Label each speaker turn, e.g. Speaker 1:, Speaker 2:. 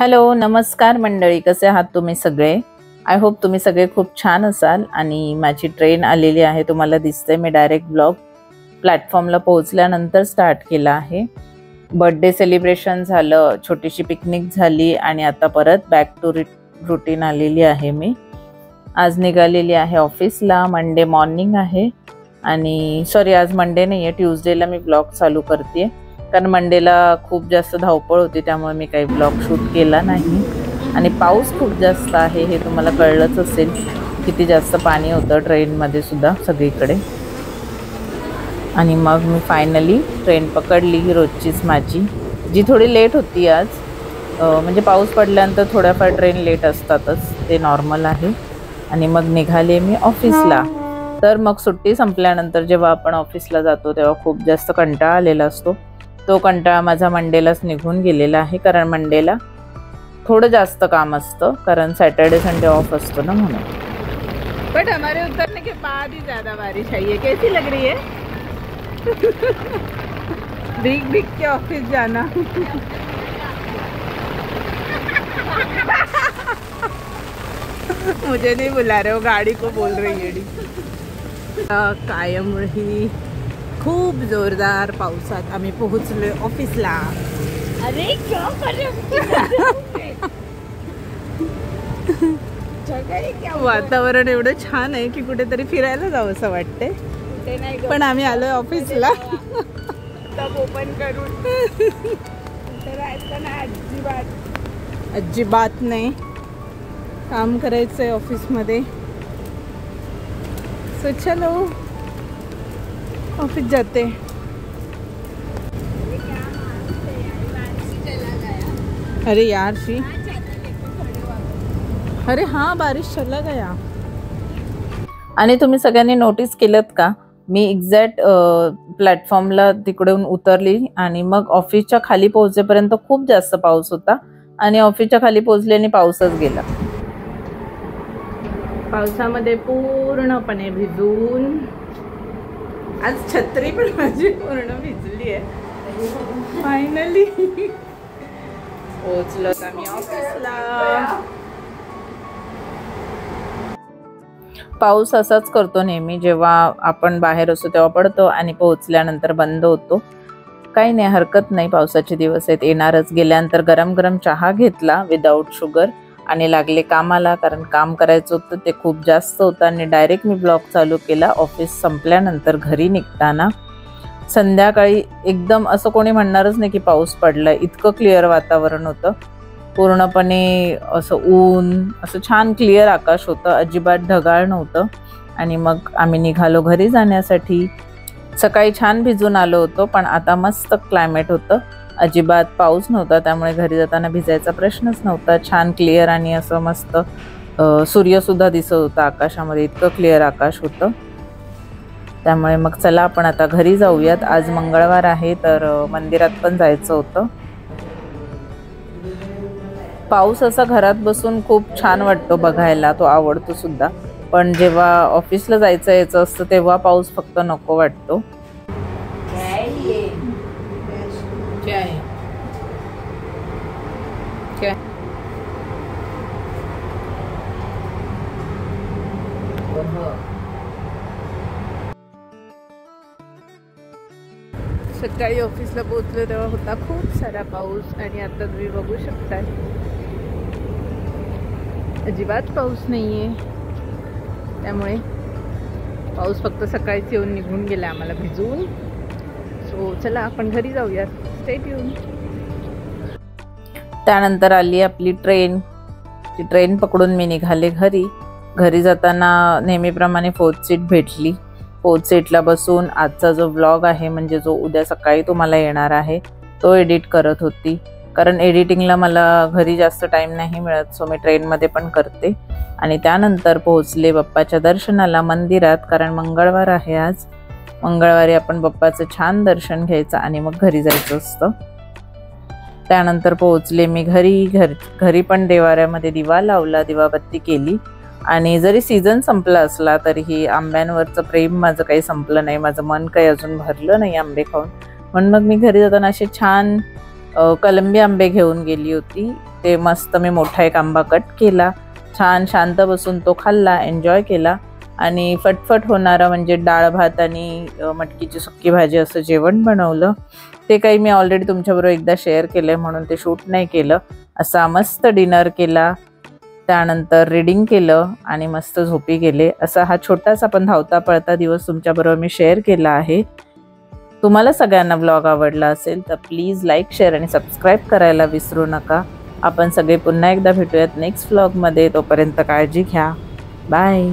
Speaker 1: Hello नमस्कार मंडळी, कसे आहात तुम्ही सगळे? आय होप तुम्ही सगळे खूप छान असाल। आणि माझी ट्रेन आलेली आहे, तुम्हाला दिसते। मी डायरेक्ट ब्लॉग प्लॅटफॉर्मला पोहोचल्यानंतर स्टार्ट केला आहे। बर्थडे सेलिब्रेशन झालं, छोटीशी पिकनिक झाली आणि आता परत बॅक टू रुटीन आलेली आहे। मी आज निघालेली आहे ऑफिसला। मंडे मॉर्निंग आहे आणि सॉरी आज मंडे नाही आहे, ट्यूसडेला मी ब्लॉग चालू करते कारण मंडेला खूप जास्त धावपळ होती, त्यामुळे मी काही ब्लॉग शूट केला नाही। आणि पाऊस खूप जास्त आहे, हे तुम्हाला कळलंच असेल किती जास्त पाणी होतं ट्रेनमध्ये सुद्धा सगळीकडे। आणि मग मी फायनली ट्रेन पकडली, रोजचीच माझी, जी थोडी लेट होती आज। म्हणजे पाऊस पडल्यानंतर थोड्याफार ट्रेन लेट असतातच, ते नॉर्मल आहे। आणि मग निघाले मी ऑफिसला। तर मग सुट्टी संपल्यानंतर जेव्हा आपण ऑफिसला जातो तेव्हा खूप जास्त कंटाळा आलेला असतो। तो कंटाळा माझा मंडेलाच निघून गेलेला आहे, कारण मंडेला थोडं जास्त काम असतं, कारण सॅटर्डे संडे ऑफ असतो ना, म्हणून।
Speaker 2: बट हमारे उतरने के बाद ही ज्यादा बारिश आई है। कैसी लग रही है? भीग भीग के ऑफिस जाना। मुझे नहीं बुला रहे हो, गाड़ी को बोल रही है। कायम रही खूप जोरदार पावसात आम्ही पोहोचलोय ऑफिसला।
Speaker 3: अरे क्या कर रहे हो?
Speaker 2: वातावरण एवढं छान आहे की कुठेतरी फिरायला जावं असं वाटतंय, पण आम्ही आलोय ऑफिसला।
Speaker 3: तब ओपन करून
Speaker 2: अजिबात नाही, काम करायचंय ऑफिसमध्ये। सो चलो ऑफिस जाते। अरे यार शी, अरे हाँ बारिश चला गया।
Speaker 1: आणि तुम्ही सगळ्यांनी नोटीस केलत का, मी एक्झॅक्ट प्लॅटफॉर्मला तिकडून उतरली आणि मग ऑफिसच्या खाली पोहोचेपर्यंत खूप जास्त पाऊस होता आणि ऑफिसच्या खाली पोहोचले आणि पाऊसच गेला।
Speaker 2: पावसामध्ये पूर्णपणे भिजून, आज छत्री पण माझी पूर्ण भिजली आहे। फायनली पोहोचलो आम्ही ऑफिसला।
Speaker 1: पाऊस असाच करतो नेहमी, जेव्हा आपण बाहेर असतो तेव्हा पडतो आणि पोहोचल्यानंतर बंद होतो। काही नाही, हरकत नाही, पावसाचे दिवस आहेत, येणारच। गेल्यानंतर गरम गरम चहा घेतला विदाऊट शुगर आणि लागले कामाला, कारण काम करायचं होतं ते खूप जास्त होतं। आणि डायरेक्ट मी ब्लॉग चालू केला ऑफिस संपल्यानंतर घरी निघताना। संध्याकाळी एकदम असं कोणी म्हणणारच नाही की पाऊस पडलाय, इतकं क्लिअर वातावरण होतं, पूर्णपणे असं ऊन, असं छान क्लिअर आकाश होतं, अजिबात ढगाळ नव्हतं। आणि मग आम्ही निघालो घरी जाण्यासाठी। सकाळी छान भिजून आलो होतो, पण आता मस्त क्लायमेट होतं, अजिबात पाऊस नव्हता, त्यामुळे घरी जाताना भिजायचा प्रश्नच नव्हता। छान क्लिअर आणि असं मस्त सूर्यसुद्धा दिसत होता आकाशामध्ये, इतकं क्लिअर आकाश होतं। त्यामुळे मग चला आपण आता घरी जाऊयात। आज मंगळवार आहे, तर मंदिरात पण जायचं होतं। पाऊस असा घरात बसून खूप छान वाटतो बघायला, तो आवडतो सुद्धा, पण जेव्हा ऑफिसला जायचं यायचं असतं तेव्हा पाऊस फक्त नको वाटतो।
Speaker 2: क्या है? क्या? सकाळी ऑफिसला पोहोचलो तेव्हा होता खूप सारा पाऊस आणि आता तुम्ही बघू शकताय अजिबात पाऊस नाहीये। त्यामुळे पाऊस फक्त सकाळीच येऊन निघून गेला आम्हाला भिजून। सो चला आपण घरी जाऊयात, स्टे ट्यून।
Speaker 1: त्यानंतर आली आपली ट्रेन, ती ट्रेन पकडून मी निघाले घरी। घरी जाताना नेहमीप्रमाणे 4th सीट भेटली। 4th सीटला बसून आजचा जो व्लॉग आहे, म्हणजे जो उद्या सकाळी तुम्हाला येणार आहे, तो एडिट करत होती, कारण एडिटिंगला मला घरी जास्त टाईम नाही मिळत, सो मी ट्रेनमध्ये पण करते। आणि त्यानंतर पोहोचले बाप्पाच्या दर्शनाला मंदिरात, कारण मंगळवार आहे आज। मंगळवारी आपण बाप्पाचं छान दर्शन घ्यायचं आणि मग घरी जायचं असतं। त्यानंतर पोहोचले मी घरी पण देवाऱ्यामध्ये दिवा लावला, दिवाबत्ती केली। आणि जरी सीझन संपला असला तरीही आंब्यांवरचं प्रेम माझं काही संपलं नाही, माझं मन काही अजून भरलं नाही आंबे खाऊन। म्हणून मग मी घरी जाताना असे छान कलंबी आंबे घेऊन गेली होती। ते मस्त मी मोठा एक आंबा कट केला, छान शांत बसून तो खाल्ला, एन्जॉय केला आणि फटफट होणारा म्हणजे डाळ भात आणि मटकीची सुक्की भाजी असं जेवण बनवलं. ते काही मी ऑलरेडी तुमच्याबरोबर एकदा शेअर केलं म्हणून ते शूट नाही केलं. असा मस्त डिनर केला, त्यानंतर रीडिंग केलं आणि मस्त झोपी गेले. असा हा छोटासा पण धावता पळता दिवस तुमच्याबरोबर मी शेअर केला आहे. तुम्हाला सगळ्यांना व्लॉग आवडला असेल तर प्लीज लाईक, शेअर आणि सबस्क्राईब करायला विसरू नका. आपण सगळे पुन्हा एकदा भेटूयात नेक्स्ट व्लॉगमध्ये. तोपर्यंत काळजी घ्या. बाय.